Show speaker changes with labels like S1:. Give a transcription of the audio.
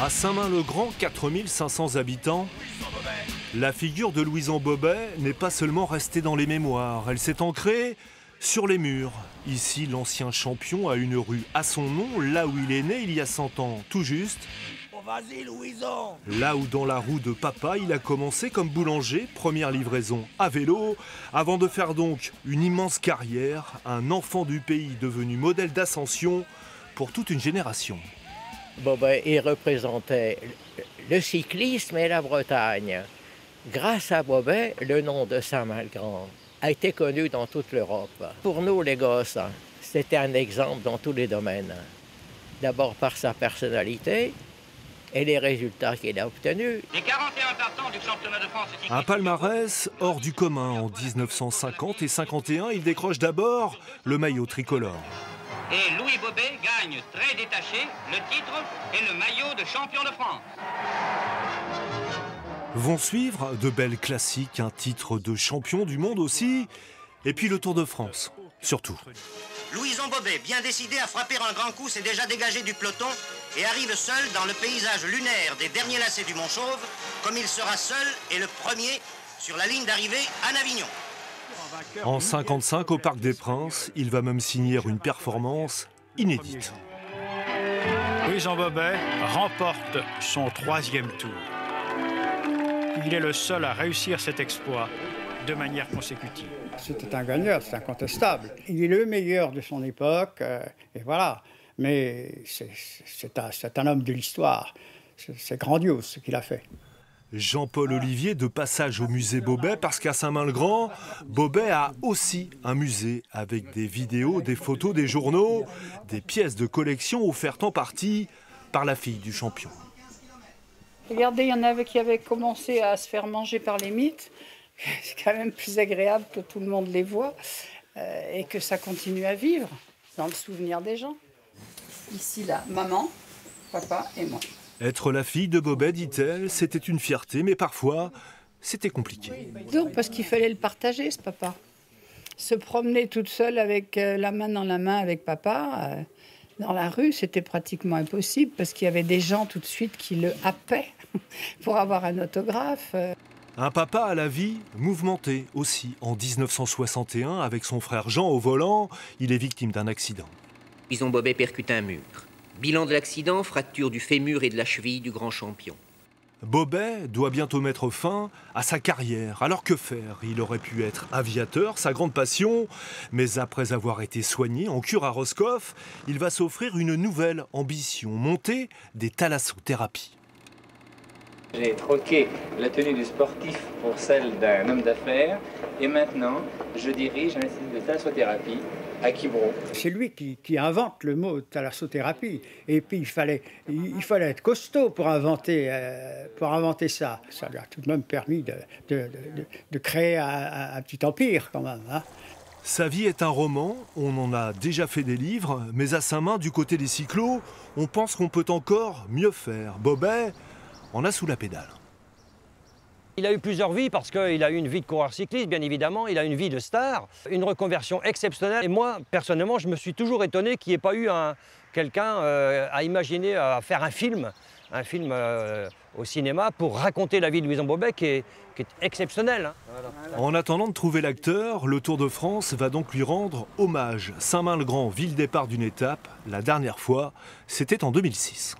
S1: À Saint-Main-le-Grand, 4500 habitants, la figure de Louison Bobet n'est pas seulement restée dans les mémoires, elle s'est ancrée sur les murs. Ici, l'ancien champion a une rue à son nom, là où il est né il y a 100 ans, tout juste.
S2: Vas-y, Louison!
S1: Là où dans la roue de papa, il a commencé comme boulanger, première livraison à vélo, avant de faire donc une immense carrière, un enfant du pays devenu modèle d'ascension pour toute une génération.
S3: Bobet, il représentait le cyclisme et la Bretagne. Grâce à Bobet, le nom de Saint-Main-le-Grand a été connu dans toute l'Europe. Pour nous, les gosses, c'était un exemple dans tous les domaines. D'abord par sa personnalité et les résultats qu'il a obtenus.
S4: Les 41 partants du championnat de France.
S1: Un palmarès hors du commun. En 1950 et 51, il décroche d'abord le maillot tricolore.
S4: Et Louis Bobet gagne très détaché le titre et le maillot de champion de France.
S1: Vont suivre de belles classiques, un titre de champion du monde aussi, et puis le Tour de France, surtout.
S5: Louison Bobet, bien décidé à frapper un grand coup, s'est déjà dégagé du peloton et arrive seul dans le paysage lunaire des derniers lacets du Mont-Chauve, comme il sera seul et le premier sur la ligne d'arrivée à Avignon.
S1: En 55, au Parc des Princes, il va même signer une performance inédite.
S6: Louison Bobet remporte son 3e tour. Il est le seul à réussir cet exploit de manière consécutive.
S7: C'était un gagneur, c'est incontestable. Il est le meilleur de son époque, et voilà. Mais c'est un homme de l'histoire. C'est grandiose ce qu'il a fait.
S1: Jean-Paul Olivier de passage au musée Bobet parce qu'à Saint-Main-le-Grand, Bobet a aussi un musée avec des vidéos, des photos, des journaux, des pièces de collection offertes en partie par la fille du champion.
S8: Regardez, il y en avait qui avaient commencé à se faire manger par les mythes. C'est quand même plus agréable que tout le monde les voit et que ça continue à vivre dans le souvenir des gens. Ici, là, maman, papa et moi.
S1: Être la fille de Bobet, dit-elle, c'était une fierté, mais parfois, c'était compliqué.
S8: Donc, parce qu'il fallait le partager, ce papa. Se promener toute seule avec la main dans la main avec papa, dans la rue, c'était pratiquement impossible, parce qu'il y avait des gens tout de suite qui le happaient pour avoir un autographe.
S1: Un papa à la vie mouvementée aussi. En 1961, avec son frère Jean au volant, il est victime d'un accident.
S9: Louison Bobet percute un mur. Bilan de l'accident, fracture du fémur et de la cheville du grand champion.
S1: Bobet doit bientôt mettre fin à sa carrière. Alors que faire? Il aurait pu être aviateur, sa grande passion, mais après avoir été soigné en cure à Roscoff, il va s'offrir une nouvelle ambition, monter des thalassothérapies.
S10: J'ai troqué la tenue du sportif pour celle d'un homme d'affaires et maintenant je dirige un institut de thalassothérapie à Quiberon.
S7: C'est lui qui invente le mot thalassothérapie. Et puis il fallait être costaud pour inventer ça. Ça lui a tout de même permis de créer un petit empire quand même. Hein.
S1: Sa vie est un roman, on en a déjà fait des livres, mais à Saint-Main, du côté des cyclos, on pense qu'on peut encore mieux faire. Bobet en a sous la pédale.
S11: Il a eu plusieurs vies parce qu'il a eu une vie de coureur cycliste, bien évidemment. Il a une vie de star, une reconversion exceptionnelle. Et moi, personnellement, je me suis toujours étonné qu'il n'y ait pas eu quelqu'un à imaginer à faire un film au cinéma pour raconter la vie de Louison Bobet qui est exceptionnelle. Hein.
S1: Voilà. En attendant de trouver l'acteur, le Tour de France va donc lui rendre hommage. Saint-Main-le-Grand, ville départ d'une étape. La dernière fois, c'était en 2006.